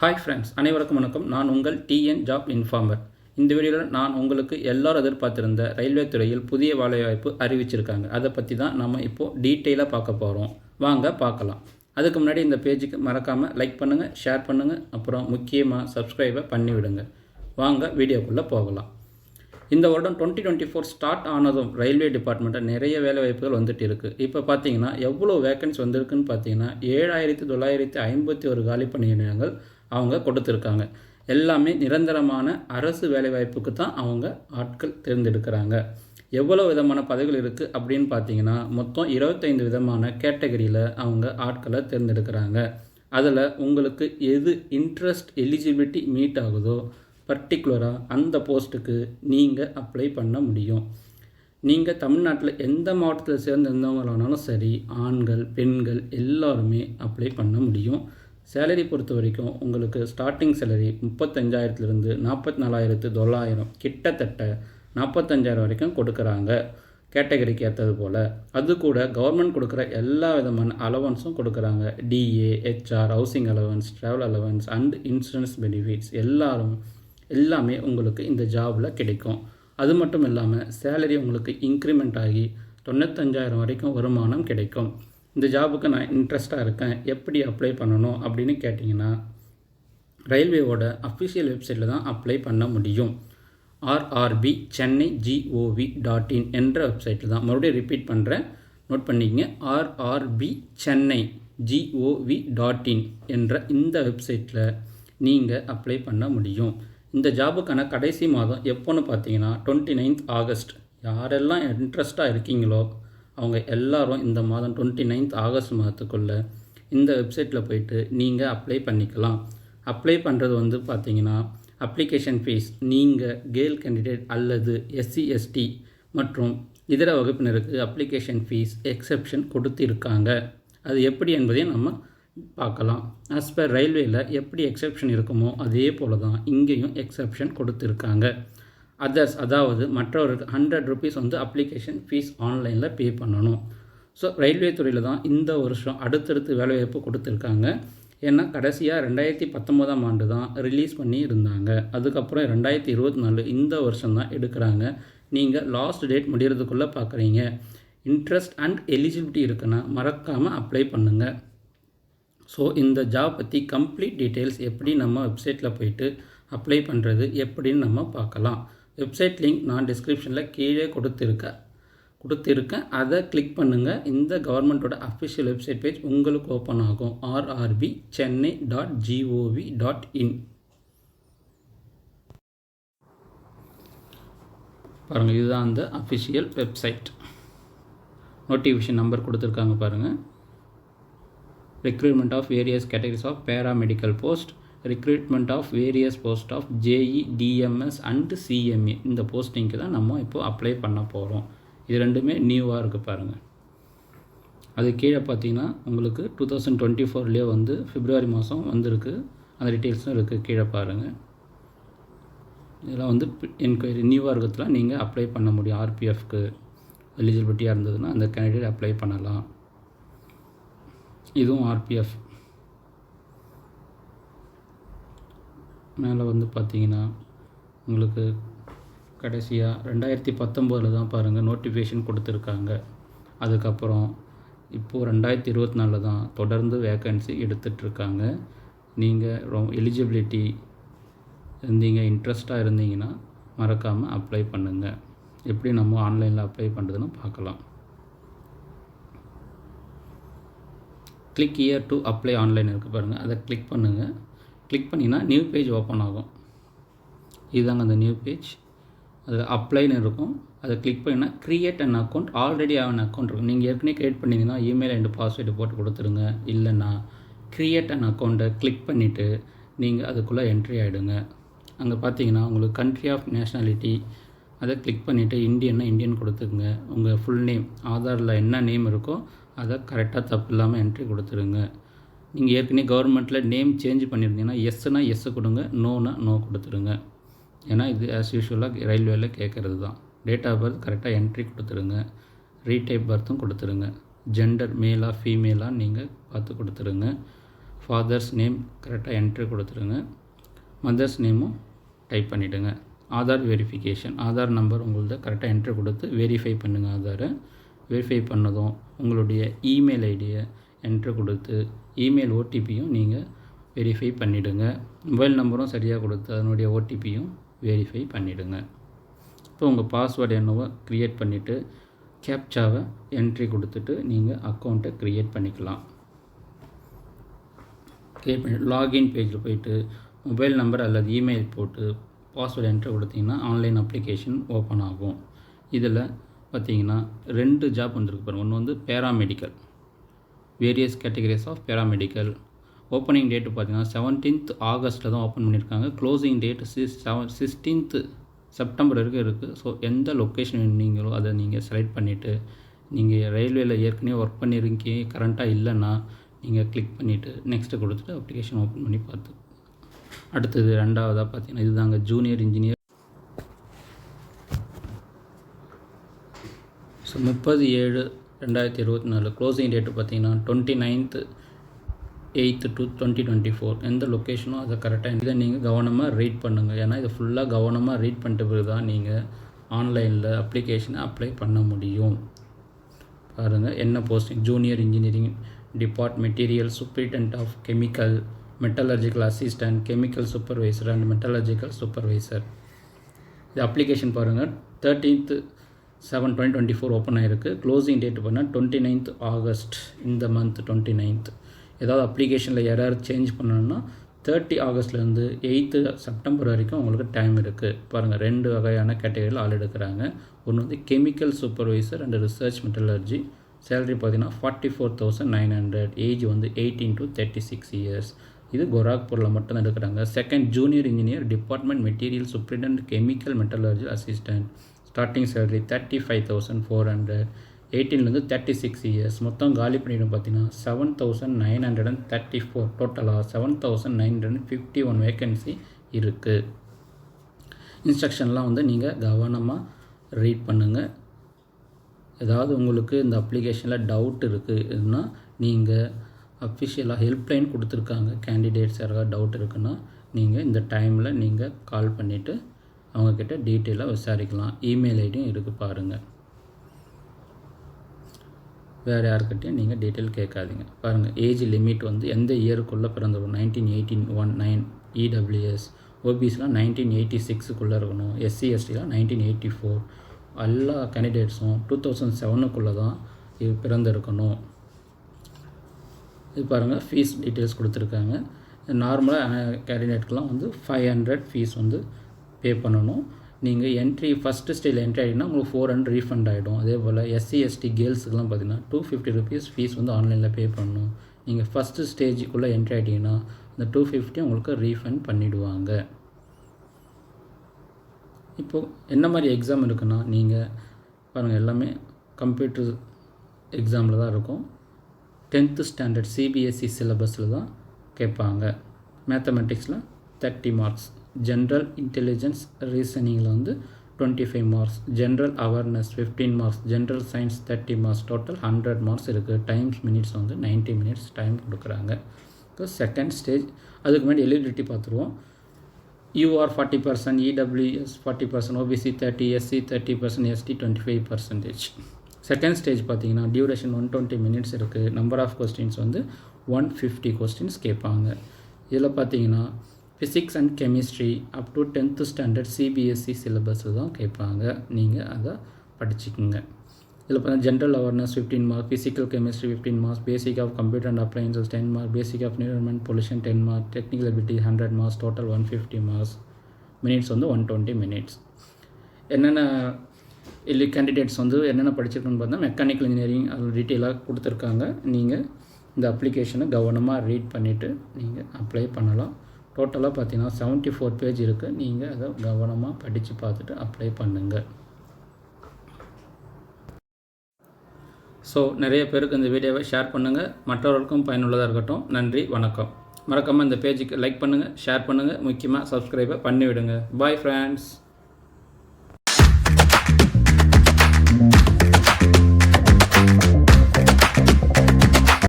Hi friends, அனைவருக்கும் வணக்கம். நான் உங்கள் டிஎன் ஜாப் இன்ஃபார்மர். இந்த வீடியோவில் நான் உங்களுக்கு எல்லாரும் எதிர்பார்த்திருந்த ரயில்வே துறையில் புதிய வேலைவாய்ப்பு அறிவிச்சிருக்காங்க. அதை பற்றி தான் நம்ம இப்போது டீட்டெயிலாக பார்க்க போகிறோம். வாங்க பார்க்கலாம். அதுக்கு முன்னாடி இந்த பேஜுக்கு மறக்காமல் லைக் பண்ணுங்கள், ஷேர் பண்ணுங்கள், அப்புறம் முக்கியமாக சப்ஸ்கிரைபை பண்ணிவிடுங்க. வாங்க வீடியோக்குள்ளே போகலாம். இந்த வருடம் 2024 ஸ்டார்ட் ஆனதும் ரயில்வே டிபார்ட்மெண்ட்டில் நிறைய வேலைவாய்ப்புகள் வந்துட்டு இருக்குது. இப்போ பார்த்தீங்கன்னா எவ்வளோ வேக்கன்சி வந்திருக்குன்னு பார்த்தீங்கன்னா 7951 காலி பணியிடங்கள் அவங்க கொடுத்துருக்காங்க. எல்லாமே நிரந்தரமான அரசு வேலைவாய்ப்புக்கு தான் அவங்க ஆட்கள் தேர்ந்தெடுக்கிறாங்க. எவ்வளோ விதமான பதவிகள் இருக்குது அப்படின்னு பார்த்தீங்கன்னா மொத்தம் 25 விதமான கேட்டகரியில் அவங்க ஆட்களை தேர்ந்தெடுக்கிறாங்க. அதில் உங்களுக்கு எது இன்ட்ரெஸ்ட் எலிஜிபிலிட்டி மீட் ஆகுதோ பர்டிகுலராக அந்த போஸ்ட்டுக்கு நீங்கள் அப்ளை பண்ண முடியும். நீங்கள் தமிழ்நாட்டில் எந்த மாவட்டத்தில் சேர்ந்திருந்தவங்களானாலும் சரி, ஆண்கள் பெண்கள் எல்லாருமே அப்ளை பண்ண முடியும். சேலரி பொறுத்த வரைக்கும் உங்களுக்கு ஸ்டார்டிங் சேலரி 35,000 44,900 கிட்டத்தட்ட 45,000 வரைக்கும் கொடுக்குறாங்க. கேட்டகரிக்கு ஏற்றது போல் அது கூட கவர்மெண்ட் கொடுக்குற எல்லா விதமான அலவன்ஸும் கொடுக்குறாங்க. DA, HR, housing allowance, travel allowance and insurance benefits எல்லாமே உங்களுக்கு இந்த ஜாபில் கிடைக்கும். அது மட்டும் இல்லாமல் சேலரி உங்களுக்கு இன்க்ரிமெண்ட் ஆகி 95,000 வரைக்கும் வருமானம் கிடைக்கும். இந்த ஜாபுக்கு நான் இன்ட்ரெஸ்ட்டாக இருக்கேன், எப்படி அப்ளை பண்ணணும் அப்படின்னு கேட்டிங்கன்னா ரயில்வேவோட அஃபிஷியல் வெப்சைட்டில் தான் அப்ளை பண்ண முடியும். RRB Chennai gov.in என்ற வெப்சைட்டில் தான். மறுபடியும் ரிப்பீட் பண்ணுறேன், நோட் பண்ணிக்கங்க. RRB Chennai gov.in என்ற இந்த வெப்சைட்டில் நீங்கள் அப்ளை பண்ண முடியும். இந்த ஜாபுக்கான கடைசி மாதம் எப்போன்னு பார்த்தீங்கன்னா 29th ஆகஸ்ட். யாரெல்லாம் இன்ட்ரெஸ்ட்டாக இருக்கீங்களோ அவங்க எல்லாரும் இந்த மாதம் 29th ஆகஸ்ட் மாதத்துக்குள்ளே இந்த வெப்சைட்டில் போயிட்டு நீங்கள் அப்ளை பண்ணிக்கலாம். அப்ளை பண்ணுறது பார்த்தீங்கன்னா அப்ளிகேஷன் ஃபீஸ் நீங்கள் கேர்ள் கேண்டிடேட் அல்லது SC/ST மற்றும் இதர வகுப்பினருக்கு அப்ளிகேஷன் ஃபீஸ் எக்ஸெப்ஷன் கொடுத்திருக்காங்க. அது எப்படி என்பதையும் நம்ம பார்க்கலாம். ஆஸ் பர் ரயில்வேயில் எப்படி எக்ஸெப்ஷன் இருக்குமோ அதே போல் தான் இங்கேயும் எக்ஸெப்ஷன் கொடுத்துருக்காங்க. அதர்ஸ், அதாவது மற்றவருக்கு 100 rupees அப்ளிகேஷன் ஃபீஸ் ஆன்லைனில் பே பண்ணணும். ஸோ ரயில்வே துறையில் தான் இந்த வருஷம் அடுத்தடுத்து வேலைவாய்ப்பு கொடுத்துருக்காங்க. ஏன்னா கடைசியாக 2019ஆம் ஆண்டு தான் ரிலீஸ் பண்ணி இருந்தாங்க. அதுக்கப்புறம் 2024 இந்த வருஷம் தான் எடுக்கிறாங்க. நீங்கள் லாஸ்ட் டேட் முடிகிறதுக்குள்ளே பார்க்குறீங்க. இன்ட்ரெஸ்ட் அண்ட் எலிஜிபிலிட்டி இருக்குன்னா மறக்காமல் அப்ளை பண்ணுங்கள். ஸோ இந்த ஜாப் பற்றி கம்ப்ளீட் டீட்டெயில்ஸ் எப்படி நம்ம வெப்சைட்டில் போயிட்டு அப்ளை பண்ணுறது எப்படின்னு நம்ம பார்க்கலாம். வெப்சைட் லிங்க் நான் டிஸ்கிரிப்ஷனில் கீழே கொடுத்துருக்கேன். அதை கிளிக் பண்ணுங்கள். இந்த கவர்மெண்ட்டோட அஃபிஷியல் வெப்சைட் பேஜ் உங்களுக்கு ஓப்பன் ஆகும். rrbchennai.gov.in. பாருங்கள், இதுதான் அந்த அஃபிஷியல் வெப்சைட். நோட்டிஃபிகேஷன் நம்பர் கொடுத்துருக்காங்க பாருங்கள். recruitment of various categories of paramedical post, recruitment of various post of JE, DMS and CMA. இந்த போஸ்டிங்க்கு தான் நம்ம இப்போ அப்ளை பண்ண போகிறோம். இது ரெண்டுமே நியூவாக இருக்குது பாருங்கள். அது கீழே பார்த்தீங்கன்னா உங்களுக்கு 2024 பிப்ரவரி மாதம் வந்திருக்கு. அந்த டீட்டெயில்ஸும் இருக்குது கீழே பாருங்கள். இதெல்லாம் என்கொயரி நியூவாக இருக்கிறதுலாம் நீங்கள் அப்ளை பண்ண முடியும். RPFக்கு எலிஜிபிலிட்டியாக இருந்ததுன்னா அந்த கேண்டிடேட் அப்ளை பண்ணலாம். இதுவும் RPF. மேலே பார்த்தீங்கன்னா உங்களுக்கு கடைசியாக 2019 தான் பாருங்கள் நோட்டிஃபிகேஷன் கொடுத்துருக்காங்க. அதுக்கப்புறம் இப்போது 2024 தான் தொடர்ந்து வேக்கன்சி எடுத்துகிட்ருக்காங்க. நீங்கள் எலிஜிபிலிட்டி இருந்தீங்க, இன்ட்ரெஸ்ட்டாக இருந்தீங்கன்னா மறக்காமல் அப்ளை பண்ணுங்கள். எப்படி நம்ம ஆன்லைனில் அப்ளை பண்ணுறதுன்னு பார்க்கலாம். Click here to apply online இருக்குது பாருங்கள், அதை கிளிக் பண்ணுங்கள். கிளிக் பண்ணிங்கன்னா நியூ பேஜ் ஓப்பன் ஆகும். இதுதாங்க அந்த நியூ பேஜ். அதில் அப்ளைன்னு இருக்கும். அதை கிளிக் பண்ணிங்கன்னா create an account. Already an account இருக்கும். நீங்கள் ஏற்கனவே க்ரியேட் பண்ணிங்கன்னா இமெயில் அண்ட் பாஸ்வேர்டு போட்டு கொடுத்துருங்க. இல்லைன்னா க்ரியேட் அன் அக்கௌண்ட்டை கிளிக் பண்ணிவிட்டு நீங்கள் அதுக்குள்ளே என்ட்ரி ஆகிடுங்க. அங்கே பார்த்தீங்கன்னா உங்களுக்கு கண்ட்ரி ஆஃப் நேஷ்னாலிட்டி அதை கிளிக் பண்ணிவிட்டு இந்தியன் கொடுத்துக்குங்க. உங்கள் ஃபுல் நேம், ஆதாரில் என்ன நேம் இருக்கோ அதை கரெக்டாக தப்பு இல்லாமல் என்ட்ரி கொடுத்துருங்க. நீங்கள் ஏற்கனவே கவர்மெண்ட்டில் நேம் சேஞ்ச் பண்ணியிருந்தீங்கன்னா எஸ்னா எஸ்ஸு கொடுங்க, நோனா நோ கொடுத்துருங்க. ஏன்னா இது ஆஸ் யூஷுவலாக ரயில்வேயில் கேட்குறது தான். டேட் ஆஃப் பர்த் கரெக்டாக என்ட்ரி கொடுத்துருங்க. ரீடைப் பர்த்தும் கொடுத்துருங்க. ஜெண்டர் மேலாக ஃபீமேலாக நீங்கள் பார்த்து கொடுத்துருங்க. ஃபாதர்ஸ் நேம் கரெக்டாக என்ட்ரி கொடுத்துருங்க. மதர்ஸ் நேமும் டைப் பண்ணிவிடுங்க. ஆதார் வெரிஃபிகேஷன், ஆதார் நம்பர் உங்களது கரெக்டாக என்ட்ரி கொடுத்து வெரிஃபை பண்ணுங்கள். ஆதாரை வெரிஃபை பண்ணதும் உங்களுடைய இமெயில் ஐடியை என்ட்ரி கொடுத்து இமெயில் ஓடிபியும் நீங்கள் வெரிஃபை பண்ணிவிடுங்க. மொபைல் நம்பரும் சரியாக கொடுத்து அதனுடைய ஓடிபியும் வெரிஃபை பண்ணிவிடுங்க. இப்போ உங்கள் பாஸ்வேர்டு என்னவோ க்ரியேட் பண்ணிவிட்டு கேப்சாவை என்ட்ரி கொடுத்துட்டு நீங்கள் அக்கௌண்ட்டை க்ரியேட் பண்ணிக்கலாம். க்ரியேட் பண்ணி லாகின் பேஜில் போய்ட்டு மொபைல் நம்பர் அல்லது இமெயில் போட்டு பாஸ்வேர்டு என்ட்ரி கொடுத்தீங்கன்னா ஆன்லைன் அப்ளிகேஷன் ஓப்பன் ஆகும். இதில் பார்த்தீங்கன்னா 2 ஜாப் வந்துருக்கு பாருங்கள். ஒன்று வந்து paramedical, various categories of paramedical. Opening date பார்த்தீங்கன்னா 17th ஆகஸ்ட்டில் தான் ஓப்பன் பண்ணியிருக்காங்க. க்ளோசிங் டேட்டு 16th செப்டம்பர் வரைக்கும் இருக்குது. ஸோ எந்த லொக்கேஷன் வேணுங்களோ அதை நீங்கள் செலக்ட் பண்ணிவிட்டு நீங்கள் ரயில்வேல ஏற்கனவே ஒர்க் பண்ணியிருக்கீங்க, கரண்ட்டாக இல்லைன்னா நீங்கள் கிளிக் பண்ணிவிட்டு நெக்ஸ்ட்டு கொடுத்துட்டு அப்ளிகேஷன் ஓப்பன் பண்ணி பார்த்து. அடுத்தது 2வதாக பார்த்தீங்கன்னா இதுதாங்க junior engineer. So 30/7/2024 closing date பார்த்தீங்கன்னா 29/8/2024. எந்த லொக்கேஷனோ அதை கரெக்டாக இதை நீங்கள் கவனமாக ரீட் பண்ணுங்கள். ஏன்னா இதை ஃபுல்லாக கவனமாக ரீட் பண்ணிட்டு பிறகு தான் நீங்கள் ஆன்லைனில் அப்ளிகேஷனை அப்ளை பண்ண முடியும். பாருங்கள் என்ன posting: junior engineering depot material superintendent of chemical, metallurgical assistant, chemical supervisor and metallurgical supervisor. இது அப்ளிகேஷன் பாருங்கள் 13/7/2024 ஓப்பன் ஆகிருக்கு. க்ளோசிங் டேட் பண்ணால் 29th ஆகஸ்ட், இந்த மந்த் 29th. ஏதாவது அப்ளிகேஷனில் யாராவது சேஞ்ச் பண்ணணுன்னா 30 ஆகஸ்ட்லேருந்து 8 செப்டம்பர் வரைக்கும் உங்களுக்கு டைம் இருக்குது. பாருங்கள் 2 வகையான கேட்டகரியில் ஆள் எடுக்கிறாங்க. ஒன்று வந்து chemical supervisor and research metallurgy. Salary பார்த்தீங்கன்னா 44,900. ஏஜ் வந்து 18 to 36 years. இது கோராக்பூரில் மட்டும்தான் எடுக்கிறாங்க. Second junior engineer department material superintendent chemical metallurgy assistant. Starting salary 35,400. 18லேருந்து 36 years. மொத்தம் காலி பண்ணிவிடும் பார்த்தீங்கன்னா 7,934. டோட்டலாக 7,951 வேக்கன்சி இருக்குது. இன்ஸ்ட்ரக்ஷன்லாம் வந்து நீங்கள் கவனமாக ரீட் பண்ணுங்கள். ஏதாவது உங்களுக்கு இந்த அப்ளிகேஷனில் டவுட் இருக்குதுன்னா நீங்கள் அஃபிஷியலாக ஹெல்ப்லைன் கொடுத்துருக்காங்க. கேண்டிடேட்ஸ் யாராவது டவுட் இருக்குன்னா நீங்கள் இந்த டைமில் நீங்கள் கால் பண்ணிவிட்டு அவங்கக்கிட்ட டீட்டெயிலாக விசாரிக்கலாம். இமெயில் ஐடியும் இருக்குது பாருங்கள். வேறு யாருக்கிட்டையும் நீங்கள் டீட்டெயில் கேட்காதீங்க. பாருங்கள் ஏஜ் லிமிட் வந்து எந்த இயருக்குள்ளே பிறந்தவங்க 1989 EWS. ஓபிசிலாம் 1986க்குள்ளே இருக்கணும். SC STலாம் 1984. எல்லா கேண்டிடேட்ஸும் 2007க்குள்ளே தான் பிறந்திருக்கணும். இது பாருங்கள் ஃபீஸ் டீட்டெயில்ஸ் கொடுத்துருக்காங்க. நார்மலாக கேண்டிடேட்க்கெலாம் வந்து 500 ஃபீஸ் வந்து பே பண்ணணும். நீங்கள் என்ட்ரி ஃபஸ்ட்டு ஸ்டேஜில் என்ட்ரி ஆகிட்டிங்கன்னா உங்களுக்கு 400 ரீஃபண்ட் ஆகிடும். அதே போல் SC ST கேர்ள்ஸுக்கெலாம் பார்த்தீங்கன்னா 250 rupees ஃபீஸ் வந்து ஆன்லைனில் பே பண்ணணும். நீங்கள் ஃபஸ்ட்டு ஸ்டேஜுக்குள்ளே என்ட்ரி ஆகிட்டிங்கன்னா இந்த 250 உங்களுக்கு ரீஃபண்ட் பண்ணிவிடுவாங்க. இப்போது என்ன மாதிரி எக்ஸாம் இருக்குன்னா நீங்கள் பாருங்கள் எல்லாமே கம்ப்யூட்டர் எக்ஸாமில் தான் இருக்கும். 10th ஸ்டாண்டர்ட் CBSE சிலபஸில் தான் கேட்பாங்க. மேத்தமெட்டிக்ஸில் 30 மார்க்ஸ், ஜென்ரல் இன்டெலிஜென்ஸ் ரீசனிங்கில் வந்து 25 marks, general awareness 15 marks, general science 30 marks, total 100 marks இருக்குது. டைம்ஸ் மினிட்ஸ் வந்து 90 minutes டைம் கொடுக்குறாங்க. இப்போ செகண்ட் ஸ்டேஜ் அதுக்கு முன்னாடி எலிஜிபிலிட்டி பார்த்துருவோம். UR 40%, EWS 40%, OBC 30%, SC 30%, ST 25%. Second stage பார்த்தீங்கன்னா டியூரேஷன் 120 minutes இருக்குது. நம்பர் ஆஃப் கொஸ்டின்ஸ் வந்து 150 கொஸ்டின்ஸ் கேட்பாங்க. இதில் பார்த்தீங்கன்னா physics and chemistry up to 10th standard CBSE சிலபஸில் தான் கேட்பாங்க. நீங்கள் அதை படிச்சுக்குங்க. இதில் பார்த்தீங்கன்னா general awareness 15 mark, physical chemistry 15 marks, basic of computer and appliances 10 mark, basic of environment pollution 10 mark, technical ability 100 marks, total 150 marks. Minutes வந்து 120 minutes. என்னென்ன இல்லை கேண்டிடேட்ஸ் வந்து என்னென்ன படிச்சிருக்கணும்னு பார்த்தா மெக்கானிக்கல் இன்ஜினியரிங் அது டீட்டெயிலாக கொடுத்துருக்காங்க. நீங்கள் இந்த அப்ளிகேஷனை கவனமாக ரீட் பண்ணிவிட்டு நீங்கள் அப்ளை பண்ணலாம். டோட்டலாக பார்த்தீங்கன்னா 74 பேஜ் இருக்குது. நீங்கள் அதை கவனமாக படித்து பார்த்துட்டு அப்ளை பண்ணுங்கள். ஸோ நிறைய பேருக்கு இந்த வீடியோவை ஷேர் பண்ணுங்கள், மற்றவர்களுக்கும் பயனுள்ளதாக இருக்கட்டும். நன்றி, வணக்கம். மறக்காமல் இந்த பேஜுக்கு லைக் பண்ணுங்கள், ஷேர் பண்ணுங்கள், முக்கியமாக சப்ஸ்கிரைபை பண்ணிவிடுங்க. Bye friends.